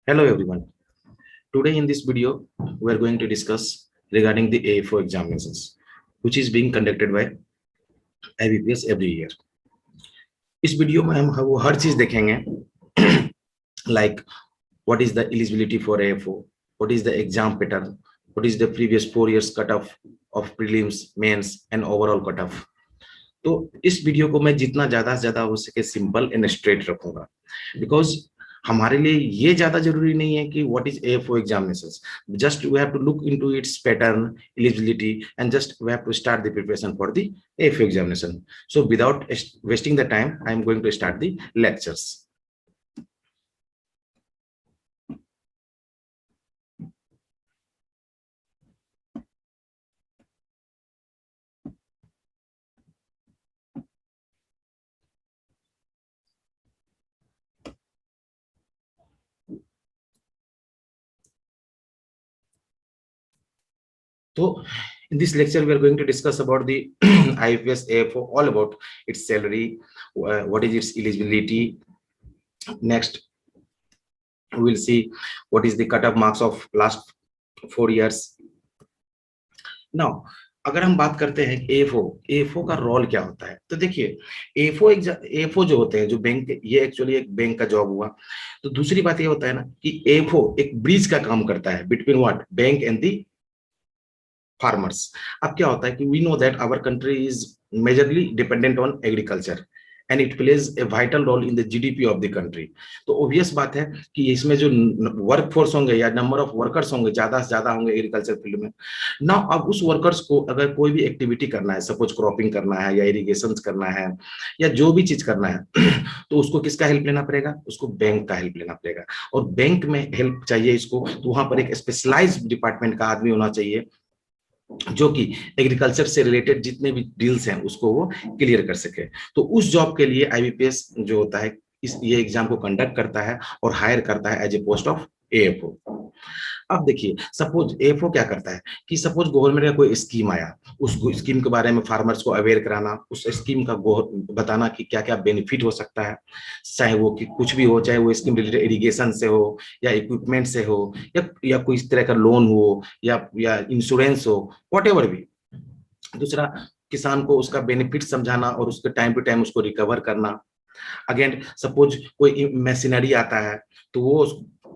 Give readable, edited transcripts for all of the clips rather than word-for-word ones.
Hello everyone. Today in this video, we are going to discuss regarding the AFO examinations, which is being conducted by IBPS every year. इस video में हम वो हर चीज देखेंगे like what is the eligibility for AFO, what is the exam pattern, what is the previous 4 years cutoff of prelims, mains and overall cutoff. तो इस video को मैं जितना ज्यादा से ज्यादा हो सके सिंपल एंड स्ट्रेट रखूंगा बिकॉज हमारे लिए ये ज्यादा जरूरी नहीं है कि what is AFO examinations. Just we have to look into its pattern, eligibility and just we have to start the preparation for the AFO examination. So without wasting the time I am going to start the lectures. So in this lecture, we are going to discuss about the IFS AFO, all about its salary, what is its eligibility. Next, we will see what is the cutoff marks of last 4 years. Now, अगर हम बात करते हैं AFO का role क्या होता है, तो देखिए एएफओ जो होते हैं, जो बैंक, ये एक्चुअली एक बैंक का जॉब हुआ. तो दूसरी बात ये होता है ना कि एएफओ एक ब्रिज का काम करता है between what, bank and the farmers. अब क्या होता है कि we know that our country is majorly dependent on agriculture and it plays a vital role in the GDP of the country. तो obvious बात है कि इसमें जो वर्क फोर्स होंगे या नंबर ऑफ वर्कर्स होंगे ज्यादा से ज्यादा होंगे एग्रीकल्चर फील्ड में ना. अब उस वर्कर्स को अगर कोई भी एक्टिविटी करना है, सपोज क्रॉपिंग करना है या इरिगेशन करना है या जो भी चीज करना है तो उसको किसका हेल्प लेना पड़ेगा, उसको बैंक का हेल्प लेना पड़ेगा. और बैंक में हेल्प चाहिए इसको, तो वहां पर एक स्पेशलाइज्ड डिपार्टमेंट का आदमी होना चाहिए जो कि एग्रीकल्चर से रिलेटेड जितने भी डील्स हैं उसको वो क्लियर कर सके. तो उस जॉब के लिए आईबीपीएस जो होता है ये एग्जाम को कंडक्ट करता है और हायर करता है as a post of AFO. अब देखिए सपोज एएफओ क्या करता है कि सपोज गवर्नमेंट का कोई स्कीम आया, उस स्कीम के बारे में फार्मर्स को अवेयर कराना, उस स्कीम का बताना कि क्या क्या बेनिफिट हो सकता है, चाहे वो कि कुछ भी हो, चाहे वो स्कीम रिलेटेड इरिगेशन से हो या इक्विपमेंट से हो या कोई इस तरह का लोन हो या इंश्योरेंस हो, वॉट भी. दूसरा, किसान को उसका बेनिफिट समझाना और उसके टाइम टू टाइम उसको रिकवर करना. अगेन सपोज कोई मशीनरी आता है तो वो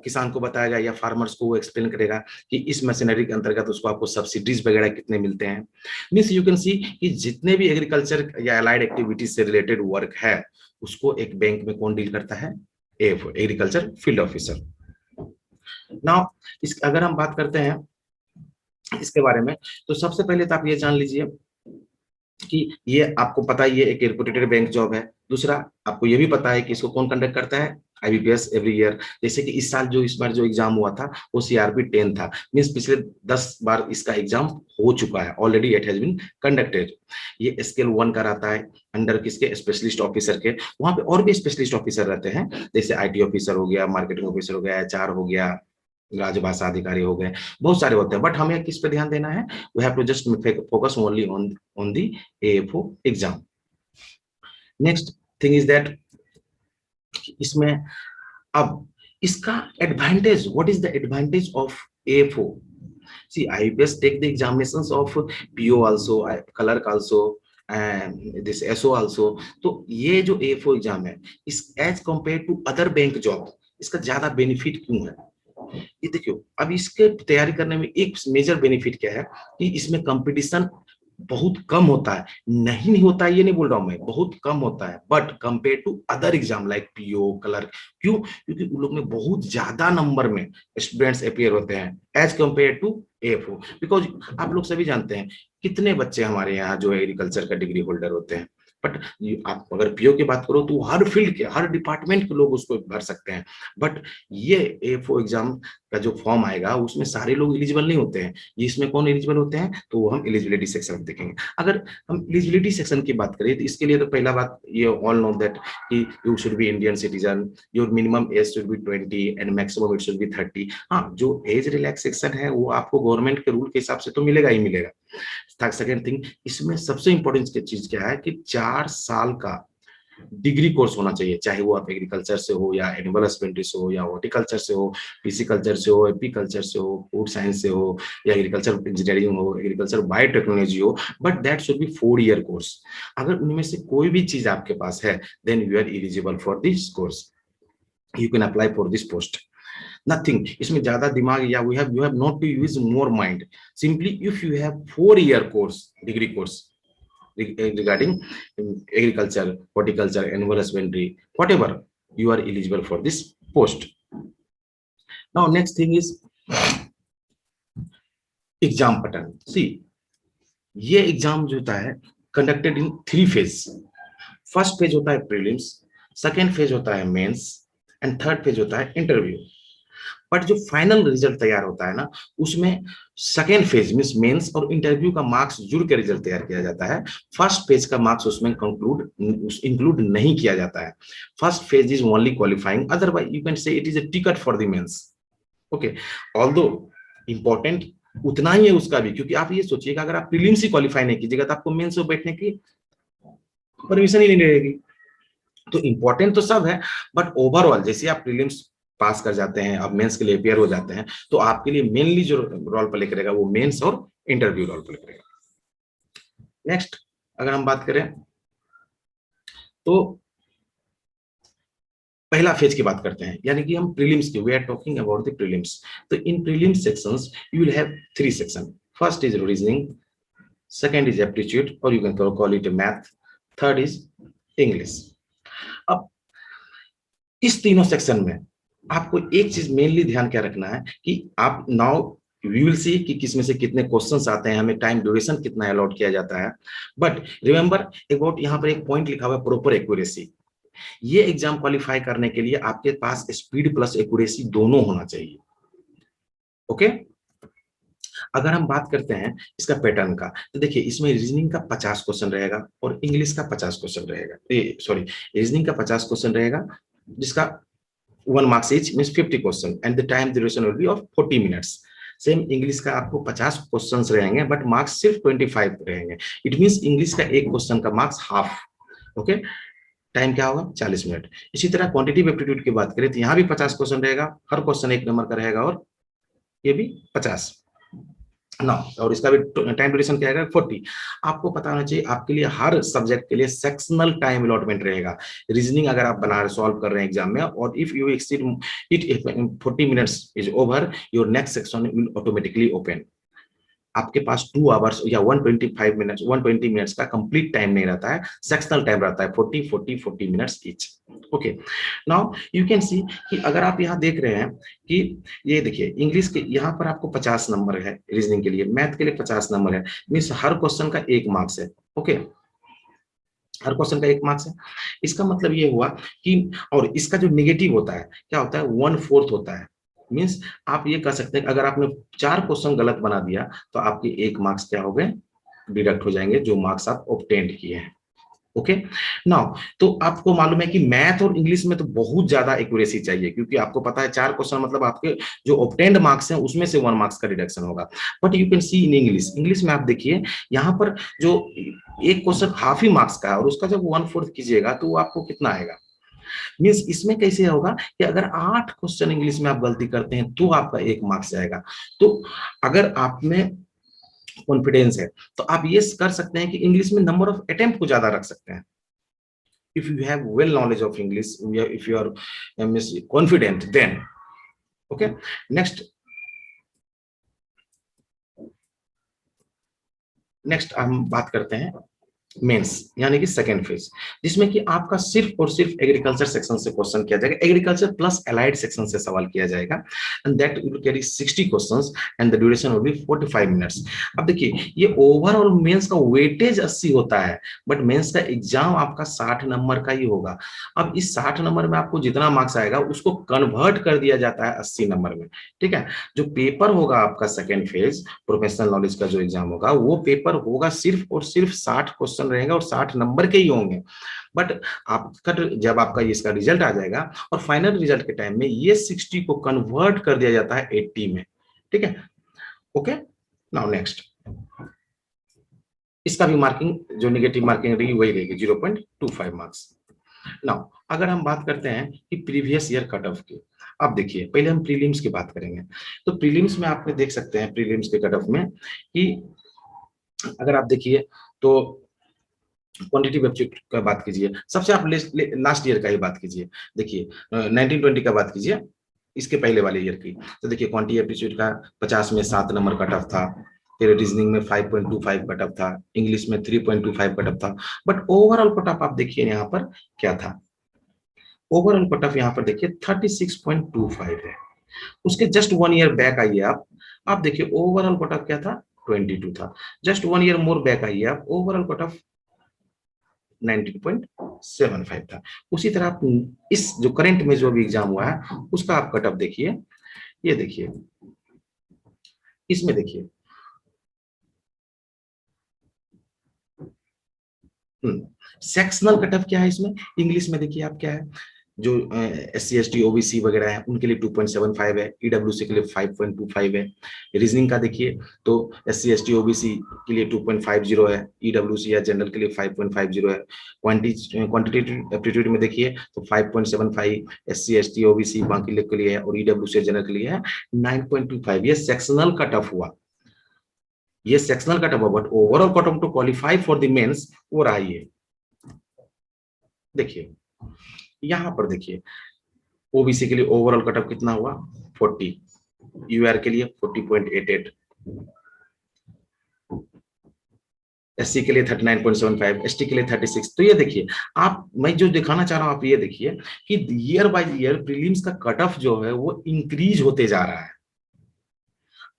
किसान को बताएगा या फार्मर्स को वो एक्सप्लेन करेगा कि इस मशीनरी के अंतर्गत उसको आपको सब्सिडीज वगैरह कितने मिलते हैं. मींस यू कैन सी कि जितने भी एग्रीकल्चर या अलाइड एक्टिविटीज से रिलेटेड वर्क है उसको एक बैंक में कौन डील करता है, AFO, agriculture field officer. Now अगर हम बात करते हैं इसके बारे में, तो सबसे पहले तो आप ये जान लीजिए कि ये आपको पता है ये एक रेपुटेड बैंक जॉब है. दूसरा, आपको ये भी पता है कि इसको कौन कंडक्ट करता है, आईबीपीएस एवरी ईयर. जैसे कि इस बार जो एग्जाम हुआ था वो सीआरपी 10 था, मींस पिछले 10 बार इसका एग्जाम हो चुका है already, it has been conducted. ये स्केल 1 का रहता है अंडर किसके, स्पेशलिस्ट ऑफिसर के. वहां पे और भी स्पेशलिस्ट ऑफिसर रहते हैं, जैसे आईटी ऑफिसर हो गया, मार्केटिंग ऑफिसर हो गया, एचआर हो गया, राजभाषा अधिकारी हो गए, बहुत सारे होते हैं. बट हमें किस पे ध्यान देना है, we have to just focus only on the AFO exam. Next thing is that इसमें अब इसका advantage, what is the advantage of AFO. See IBPS take the examinations of PO also, clerk also and this SO also. तो ये जो AFO exam है इस as compare to other bank job, इसका ज्यादा बेनिफिट क्यों है, ये देखियो. अब इसके तैयारी करने में एक मेजर बेनिफिट क्या है कि इसमें कंपटीशन बहुत कम होता है. नहीं होता है ये नहीं बोल रहा हूं मैं, बहुत कम होता है, but compare to other exam like PO, clerk. क्यों, क्योंकि उन लोग में बहुत ज्यादा नंबर में स्टूडेंट्स अपियर होते हैं as compare to AFO. Because आप लोग सभी जानते हैं कितने बच्चे हमारे यहाँ जो एग्रीकल्चर का डिग्री होल्डर होते हैं. बट आप अगर पीओ की बात करो तो हर फील्ड के, हर डिपार्टमेंट के लोग उसको भर सकते हैं. बट ये एएफओ एग्जाम का जो फॉर्म आएगा उसमें सारे लोग एलिजिबल नहीं होते हैं. ये इसमें कौन एलिजिबल होते हैं, तो वो हम एलिजिबिलिटी सेक्शन में देखेंगे. अगर हम एलिजिबिलिटी सेक्शन की बात करें तो इसके लिए तो पहला बात ये ऑल नो दैट कि you should be Indian citizen, your minimum age should be 20 and maximum it should be 30. हाँ, जो एज रिलैक्सेशन है वो आपको गवर्नमेंट के रूल के हिसाब से तो मिलेगा ही मिलेगा. सेकेंड थिंग, इसमें सबसे इंपॉर्टेंट चीज क्या है कि 4 साल का डिग्री कोर्स होना चाहिए, चाहे वो आप एग्रीकल्चर से हो या एनिमल हस्बेंड्री से हो या हॉर्टिकल्चर से हो, पिसिकल्चर से हो, एपीकल्चर से हो, फूड साइंस से हो या एग्रीकल्चर इंजीनियरिंग हो, एग्रीकल्चर बायोटेक्नोलॉजी हो, but that should be 4 year course. अगर उनमें से कोई भी चीज आपके पास है, then you are eligible for this course, you can apply for this post. Nothing, इसमें ज्यादा दिमाग या you have not to use more mind. Simply if you have 4 year course, degree course regarding agriculture, horticulture, animal husbandry, whatever, you are eligible for this post. Now next thing is exam pattern. See, ये exam जो होता है conducted in 3 phase. First phase होता है prelims, second phase होता है mains and third phase होता है इंटरव्यू। बट जो फाइनल रिजल्ट तैयार होता है ना, उसमें सेकेंड फेज मींस मेंस और इंटरव्यू का मार्क्स जुड़ के रिजल्ट तैयार किया जाता है। फर्स्ट फेज का मार्क्स उसमें इंक्लूड नहीं किया जाता है। First phase is only qualifying, otherwise you can say it is a ticket for the mains. Okay, although important उतना ही है उसका भी, क्योंकि आप ये सोचिएगा अगर आप प्रीलिम्स ही क्वालिफाई नहीं कीजिएगा तो आपको मेंस में बैठने की परमिशन ही नहीं रहेगी। तो इंपॉर्टेंट तो सब है, बट ओवरऑल जैसे आप प्रीलिम्स पास कर जाते हैं, अब मेंस के लिए अपियर हो जाते हैं, तो आपके लिए मेनली जो रोल प्ले करेगा वो मेंस और इंटरव्यू रोल प्ले करेगा। नेक्स्ट अगर हम बात करें तो पहला फेज की बात करते हैं, यानी कि हम प्रीलिम्स की, we are talking about the prelims. तो in prelims sections you will have 3 section. First is reasoning, second is aptitude और you can call it math, third is English. अब इस तीनों सेक्शन में आपको एक चीज मेनली ध्यान क्या रखना है कि आप नाउ वी विल सी कि किसमें से कितने क्वेश्चंस आते हैं, हमें टाइम ड्यूरेशन कितना अलॉट किया जाता है। बट रिमेंबर अबाउट, यहाँ पर एक पॉइंट लिखा हुआ है प्रॉपर एक्यूरेसी। ये एग्जाम क्वालिफाई करने के लिए आपके पास स्पीड प्लस एक्यूरेसी दोनों होना चाहिए। ओके, अगर हम बात करते हैं इसका पैटर्न का, तो देखिए इसमें रीजनिंग का 50 क्वेश्चन रहेगा और इंग्लिश का 50 क्वेश्चन रहेगा। सॉरी, रीजनिंग का 50 क्वेश्चन रहेगा जिसका 1 marks each means 50 question and the time duration will be of 40 minutes. Same English का आपको 50 क्वेश्चंस रहेंगे बट मार्क्स सिर्फ 25 रहेंगे। इट मींस इंग्लिश का एक क्वेश्चन का मार्क्स हाफ। ओके, टाइम क्या होगा 40 मिनट। इसी तरह क्वांटिटेटिव एप्टीट्यूड की बात करें तो यहाँ भी 50 क्वेश्चन रहेगा, हर क्वेश्चन 1 नंबर का रहेगा और ये भी 50 ना, और इसका भी टाइम ड्यूरेशन क्या है 40। आपको पता होना चाहिए आपके लिए हर सब्जेक्ट के लिए सेक्शनल टाइम अलॉटमेंट रहेगा। रीजनिंग अगर आप बना रहे सॉल्व कर रहे हैं एग्जाम में और if you exceed it 40 minutes is over, your next section will automatically open. आपके पास 2 आवर्स या 120 मिनट्स का कंप्लीट टाइम नहीं रहता है, सेक्शनल टाइम रहता है 40 minutes each. Okay, now you can see कि अगर आप यहाँ देख रहे हैं कि ये देखिए इंग्लिश के यहाँ पर आपको 50 नंबर है, रीजनिंग के लिए, मैथ के लिए 50 नंबर है, मीन्स हर क्वेश्चन का 1 मार्क्स है। ओके, हर क्वेश्चन का 1 मार्क्स है। इसका मतलब ये हुआ कि, और इसका जो नेगेटिव होता है क्या होता है 1/4 होता है। मीन्स आप ये कह सकते हैं अगर आपने 4 क्वेश्चन गलत बना दिया तो आपके 1 मार्क्स क्या हो गए, डिडक्ट हो जाएंगे, जो मार्क्स आप ऑब्टेन्ड किए हैं। ओके, नाउ तो आपको मालूम है कि मैथ और इंग्लिश में तो बहुत ज्यादा एक्यूरेसी चाहिए, क्योंकि आपको पता है 4 क्वेश्चन मतलब आपके जो ऑब्टेन्ड मार्क्स हैं उसमें से 1 मार्क्स का रिडक्शन होगा। But you can see in English, English में आप देखिए यहाँ पर जो एक क्वेश्चन हाफ ही मार्क्स का है और उसका जब 1/4 कीजिएगा तो वो आपको कितना आएगा। मीन्स इसमें कैसे होगा कि अगर 8 क्वेश्चन इंग्लिश में आप गलती करते हैं तो आपका 1 मार्क्स जाएगा। तो अगर आप में कॉन्फिडेंस है तो आप ये कर सकते हैं कि इंग्लिश में नंबर ऑफ अटेम्प्ट को ज्यादा रख सकते हैं। If you have well knowledge of English, if you are confident then. Okay, next हम बात करते हैं मेंस यानी कि सेकंड फेज, जिसमें कि आपका सिर्फ और सिर्फ एग्रीकल्चर सेक्शन से क्वेश्चन किया जाएगा, एग्रीकल्चर प्लस अलाइड सेक्शन से सवाल किया जाएगा and that will carry 60 questions and the duration will be 45 minutes. अब देखिए ये ओवरऑल मेंस का वेटेज 80 होता है, बट मेंस का एग्जाम आपका 60 नंबर का ही होगा। अब इस 60 नंबर में आपको जितना मार्क्स आएगा उसको कन्वर्ट कर दिया जाता है 80 नंबर में। ठीक है, जो पेपर होगा आपका सेकेंड फेज प्रोफेशनल नॉलेज का जो एग्जाम होगा वो पेपर होगा सिर्फ और सिर्फ 60 क्वेश्चन रहेगा और 60 नंबर के ही होंगे। बट आपका जब आपका इसका रिजल्ट आ जाएगा और फाइनल रिजल्ट के टाइम में ये 60 को कन्वर्ट कर दिया जाता है 80 में। ठीक है, ओके, नाउ नेक्स्ट इसका भी मार्किंग जो नेगेटिव मार्किंग रहेगी वही रहेगी 0.25 मार्क्स। नाउ अगर हम बात करते हैं कि प्रीवियस ईयर कट ऑफ की, अब देखिए पहले हम प्रीलिम्स की बात करेंगे। तो प्रीलिम्स में आपने देख सकते हैं प्रीलिम्स के कट ऑफ में कि अगर आप देखिए तो क्वांटिटी एप्टीट्यूड का बात कीजिए, सबसे आप लास्ट ईयर का ही बात कीजिए। देखिए 1920 का बात कीजिए, इसके पहले वाले ईयर की। तो देखिए क्वांटिटी एप्टीट्यूड का 50 में 7 नंबर कट ऑफ था, फिर रीजनिंग में 5.25 कट ऑफ था, इंग्लिश में 3.25 कट ऑफ था। बट ओवरऑल कट ऑफ आप देखिए यहाँ पर क्या था, ओवरऑल कट ऑफ यहाँ पर देखिए 36.25 है। उसके जस्ट 1 ईयर बैक आइए आप देखिए ओवरऑल कट ऑफ क्या था, 22 था। जस्ट 1 ईयर मोर बैक आइए आप, ओवरऑल कट ऑफ 19.75 था। उसी तरह आप इस जो करंट में जो भी एग्जाम हुआ है उसका आप कट ऑफ देखिए, ये देखिए इसमें देखिए सेक्शनल कट ऑफ क्या है इसमें, इंग्लिश में देखिए आप क्या है, जो SC ST OBC वगैरह है उनके लिए 2.75 है, EWC के लिए 5.25 है। रीजनिंग का देखिए तो SC ST OBC के लिए 2.50 है, EWC या जनरल के लिए 5.50 है। क्वांटिटेटिव एप्टीट्यूड में देखिए तो 5.75 SC ST OBC बाकी लोग के लिए है, और EWC जनरल के लिए है 9.25। ये सेक्शनल कट ऑफ हुआ, ये सेक्शनल कट ऑफ हुआ, but overall cut off to qualify for the mains वो रहा ये। देखिए यहां पर देखिए ओबीसी के लिए ओवरऑल कट ऑफ कितना हुआ 40, यूआर के लिए 40.88, एससी के लिए 39.75, एसटी के लिए 36। तो ये देखिए आप, मैं जो दिखाना चाह रहा हूं आप ये देखिए कि ईयर बाय ईयर प्रीलिम्स का कट ऑफ जो है वो इंक्रीज होते जा रहा है,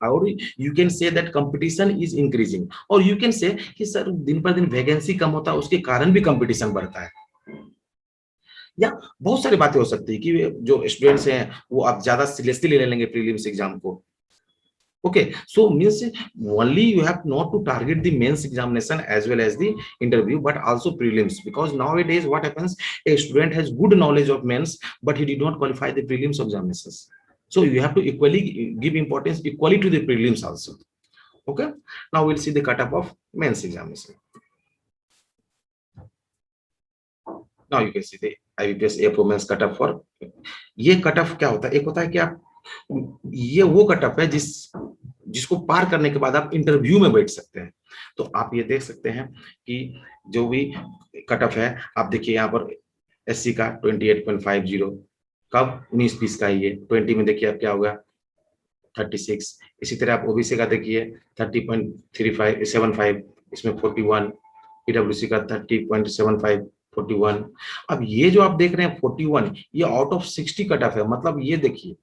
और you can say that competition is increasing, और यू कैन से कि सर दिन पर दिन वैकेंसी कम होता है उसके कारण भी कंपटीशन बढ़ता है, या बहुत सारी बातें हो सकती है कि जो स्टूडेंट्स हैं वो अब ज्यादा सीरियसली ले लेंगे प्रीलिम्स एग्जाम को। Okay, so means only you have not to target the mains examination as well as the interview, but also prelims, because nowadays what happens, a student has good knowledge of mains but he did not qualify the prelims examinations, so you have to equally give importance equally to the prelims also. Okay, now we'll see the cutoff of mains examination. Now you can see the IBPS A4 mains cutoff for, ये cutoff क्या होता है, एक होता है कि आप, ये वो कटऑफ है जिसको पार करने के बाद आप इंटरव्यू में बैठ सकते हैं। तो आप ये देख सकते हैं कि जो भी कटऑफ है आप देखिए यहाँ पर एससी का 28.50, कब 19-20 का ये 20 में देखिए आप क्या होगा 36। इसी तरह आप ओबीसी का देखिए 30.75, इसमें 41, ईडब्ल्यूसी का 30.75, 41। अब ये जो आप देख रहे हैं 41, ये आउट ऑफ 60 कट ऑफ है, मतलब ये देखिए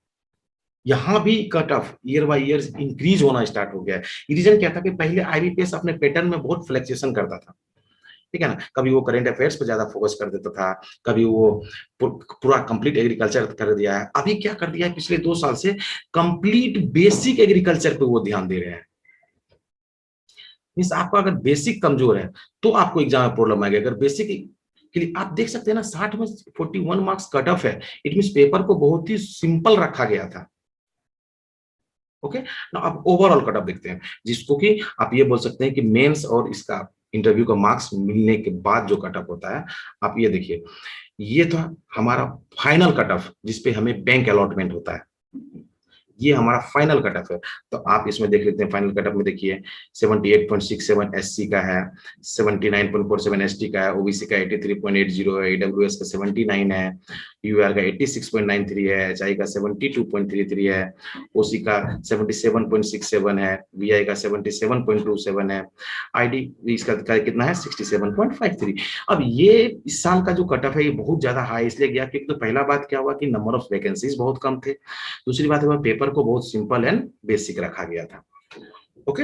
यहां भी cut off year by year increase होना स्टार्ट हो गया है। रीजन क्या था कि पहले आईबीपीएस अपने पैटर्न में बहुत फ्लक्चुएशन करता था, ठीक है ना, कभी वो करंट अफेयर्स पे ज्यादा फोकस कर देता था, कभी वो पूरा कंप्लीट एग्रीकल्चर कर दिया है। अभी क्या कर दिया है पिछले 2 साल से, कंप्लीट बेसिक एग्रीकल्चर पे वो ध्यान दे रहे हैं। मींस आपका अगर बेसिक कमजोर है तो आपको एग्जाम में प्रॉब्लम आएगा। अगर बेसिक के लिए आप देख सकते हैं ना 60 में 41 मार्क्स कट ऑफ है, इट मींस पेपर को बहुत ही सिंपल रखा गया था। ओके, ना आप ओवरऑल कट ऑफ देखते हैं, जिसको कि आप ये बोल सकते हैं कि मेंस और इसका इंटरव्यू का मार्क्स मिलने के बाद जो कट ऑफ होता है। आप ये देखिए, ये था हमारा फाइनल कट ऑफ जिसपे हमें बैंक अलॉटमेंट होता है, ये हमारा फाइनल कट ऑफ है। तो आप इसमें देख लेते हैं फाइनल कट ऑफ में देखिए 78.67 एससी का है, 79.47 एसटी का है, ओबीसी का 83.80 है, ईडब्ल्यूएस का 79 है, यूआर का 86.93 है, एचआई का 72.33 है, ओसी का 77.67 है, वीआई का 77.27 है, आईडी इसका कितना है 67.53। अब ये इस साल का जो कट ऑफ है ये बहुत ज्यादा हाई इसलिए गया क्योंकि तो पहला बात क्या हुआ कि नंबर ऑफ वैकेंसीज बहुत कम थे, दूसरी बात है पेपर को बहुत सिंपल एंड बेसिक रखा गया था। ओके,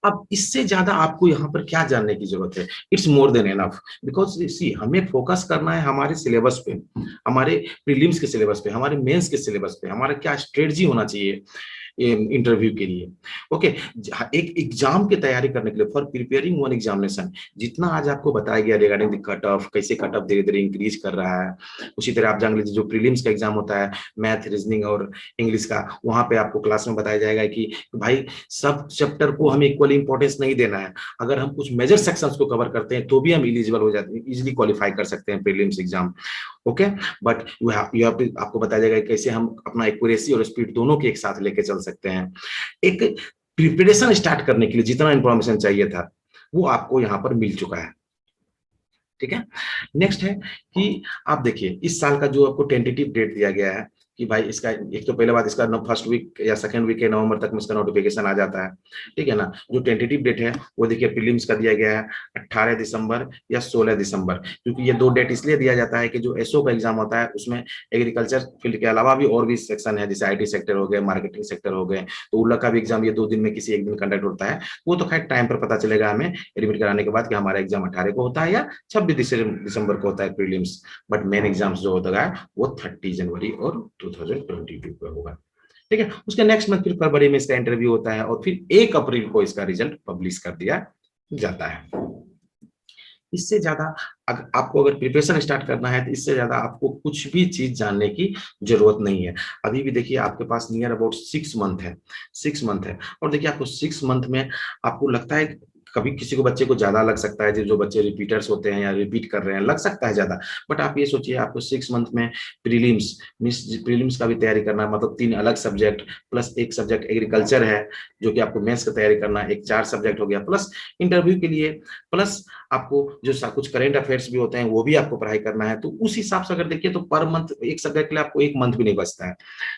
अब इससे ज्यादा आपको यहाँ पर क्या जानने की जरूरत है, it's more than enough, because see हमें फोकस करना है हमारे सिलेबस पे, हमारे प्रीलिम्स के सिलेबस पे, हमारे मेंस के सिलेबस पे, हमारा क्या स्ट्रेटजी होना चाहिए। इंटरव्यू के लिए। ओके, एक एग्जाम की तैयारी करने के लिए, फॉर प्रिपेयरिंग वन एग्जामिनेशन, जितना आज आपको बताया गया रिगार्डिंग द कट ऑफ, कैसे कट ऑफ धीरे धीरे इंक्रीज कर रहा है, उसी तरह आप जान लीजिए जो प्रीलिम्स का एग्जाम होता है मैथ, रीजनिंग और इंग्लिश का, वहां पे आपको क्लास में बताया जाएगा कि भाई सब चैप्टर को हमें इक्वली इंपॉर्टेंस नहीं देना है, अगर हम कुछ मेजर सेक्शंस को कवर करते हैं तो भी हम इलिजिबल हो जाते हैं, इजिली क्वालिफाई कर सकते हैं प्रीलिम्स एग्जाम। ओके, बट आपको बताया जाएगा कैसे हम अपना एक्यूरेसी और स्पीड दोनों के एक साथ लेके चल सकते हैं। एक प्रिपरेशन स्टार्ट करने के लिए जितना इंफॉर्मेशन चाहिए था वो आपको यहाँ पर मिल चुका है। ठीक है, नेक्स्ट है कि आप देखिए इस साल का जो आपको टेंटेटिव डेट दिया गया है कि भाई इसका, एक तो पहले बात इसका फर्स्ट वीक या सेकंड वीक के नवंबर तक में इसका नोटिफिकेशन आ जाता है। ठीक है ना, जो टेंटेटिव डेट है वो देखिए प्रीलिम्स का दिया गया है 18 दिसंबर या 16 दिसंबर, क्योंकि ये 2 डेट इसलिए दिया जाता है कि जो एसओ का एग्जाम होता है उसमें एग्रीकल्चर फील्ड के अलावा भी और भी सेक्शन है, जैसे IT सेक्टर हो गए, मार्केटिंग सेक्टर हो गए, तो उन लोग का भी एग्जाम ये 2 दिन में किसी एक दिन कंडक्ट होता है। वो तो खैर टाइम पर पता चलेगा हमें एडमिट कराने के बाद कि हमारा एग्जाम 18 को होता है या 26 दिसंबर को होता है प्रीलिम्स, बट मेन एग्जाम्स जो होता है वो 30 जनवरी और 2022 पे होगा। ठीक है, उसके नेक्स्ट मंथ फिर फरवरी में इसका इंटरव्यू होता है और फिर 1 अप्रैल को इसका रिजल्ट पब्लिश कर दिया जाता है। इससे ज्यादा आपको अगर प्रिपरेशन स्टार्ट करना है तो इससे ज्यादा आपको कुछ भी चीज जानने की जरूरत नहीं है। अभी भी देखिए आपके पास नियर अबाउट 6 मंथ है, 6 मंथ है, और देखिए आपको 6 मंथ में आपको लगता है कभी किसी को बच्चे को ज्यादा लग सकता है, जो बच्चे रिपीटर्स होते हैं या रिपीट कर रहे हैं लग सकता है ज्यादा, बट आप ये सोचिए आपको 6 मंथ में प्रीलिम्स मींस प्रीलिम्स का भी तैयारी करना है, मतलब 3 अलग सब्जेक्ट प्लस एक सब्जेक्ट एग्रीकल्चर है जो कि आपको मेंस की तैयारी करना है, एक 4 सब्जेक्ट हो गया, प्लस इंटरव्यू के लिए, प्लस आपको जो कुछ करंट अफेयर्स भी होते हैं वो भी आपको पढ़ाई करना है। तो उस हिसाब से अगर देखिए तो पर मंथ एक सब्जेक्ट के लिए आपको 1 मंथ भी नहीं बचता है।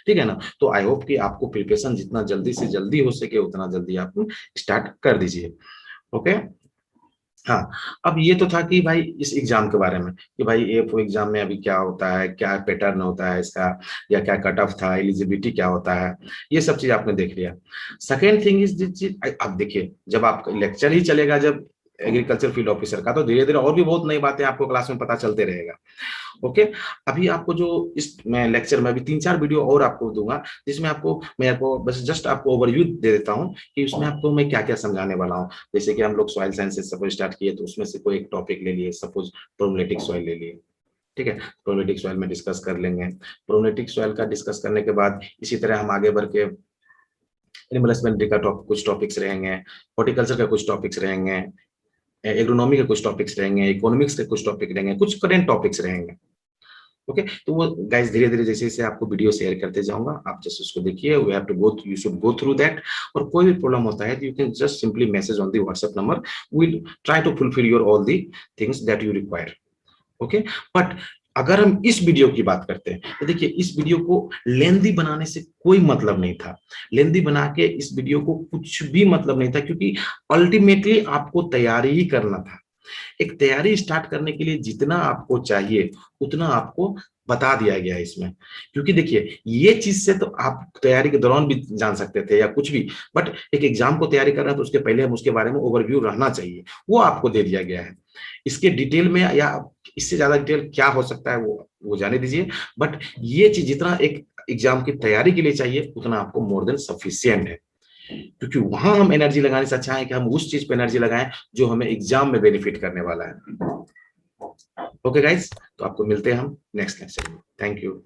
ठीक है ना, तो आई होप कि आपको प्रिपरेशन जितना जल्दी से जल्दी हो सके उतना जल्दी आप स्टार्ट कर दीजिए। ओके, हाँ, अब ये तो था कि भाई इस एग्जाम के बारे में कि भाई एफ एग्जाम में अभी क्या होता है, क्या पैटर्न होता है इसका, या क्या कट ऑफ था, एलिजिबिलिटी क्या होता है, ये सब चीज आपने देख लिया। सेकेंड थिंग इज चीज, अब देखिए जब आपका लेक्चर ही चलेगा जब एग्रीकल्चर फील्ड ऑफिसर का, तो धीरे धीरे और भी बहुत नई बातें आपको क्लास में पता चलते रहेगा। ओके, अभी आपको जो इस मैं लेक्चर में अभी 3-4 वीडियो और आपको दूंगा जिसमें मैं आपको बस जस्ट आपको ओवरव्यू दे देता हूँ कि उसमें आपको मैं क्या क्या समझाने वाला हूँ। जैसे कि हम लोग सॉइल साइंस से सपोज स्टार्ट किए तो उसमें से कोई एक टॉपिक ले लिए, सपोज प्रोबलेटिक सॉइल ले लिए। ठीक है, प्रोबलेटिक सॉइल में डिस्कस कर लेंगे। प्रोबलेटिक सॉइल का डिस्कस करने के बाद इसी तरह हम आगे बढ़ के एनिमल हस्बेंड्री का कुछ टॉपिक्स रहेंगे, हॉर्टिकल्चर का कुछ टॉपिक्स रहेंगे, एग्रोनॉमी के कुछ टॉपिक्स रहेंगे, इकोनॉमिक्स के कुछ टॉपिक रहेंगे, कुछ करेंट टॉपिक्स रहेंगे। ओके, तो वो गाइस धीरे धीरे जैसे जैसे आपको वीडियो शेयर करते जाऊंगा, आप जस्ट उसको देखिए, you should go through that. और कोई भी प्रॉब्लम होता है तो you can just simply message on the WhatsApp number, will try to fulfil your all the things that you require. Okay, but अगर हम इस वीडियो की बात करते हैं तो देखिए इस वीडियो को लेंदी बनाने से कोई मतलब नहीं था, लेंदी बना के इस वीडियो को कुछ भी मतलब नहीं था, क्योंकि अल्टीमेटली आपको तैयारी ही करना था। एक तैयारी स्टार्ट करने के लिए जितना आपको चाहिए उतना आपको बता दिया गया है इसमें, क्योंकि देखिए ये चीज से तो आप तैयारी के दौरान भी जान सकते थे या कुछ भी, बट एक एग्जाम को तैयारी कर रहे हैं तो उसके पहले हम उसके बारे में ओवरव्यू रहना चाहिए, वो आपको दे दिया गया है। इसके डिटेल में या इससे ज्यादा डिटेल क्या हो सकता है वो जाने दीजिए, बट ये चीज जितना एक एग्जाम की तैयारी के लिए चाहिए उतना आपको मोर देन सफिशियंट है, क्योंकि वहां हम एनर्जी लगाने से अच्छा है कि हम उस चीज पे एनर्जी लगाएं जो हमें एग्जाम में बेनिफिट करने वाला है। ओके गाइस, तो आपको मिलते हैं हम नेक्स्ट लेक्चर में। Thank you.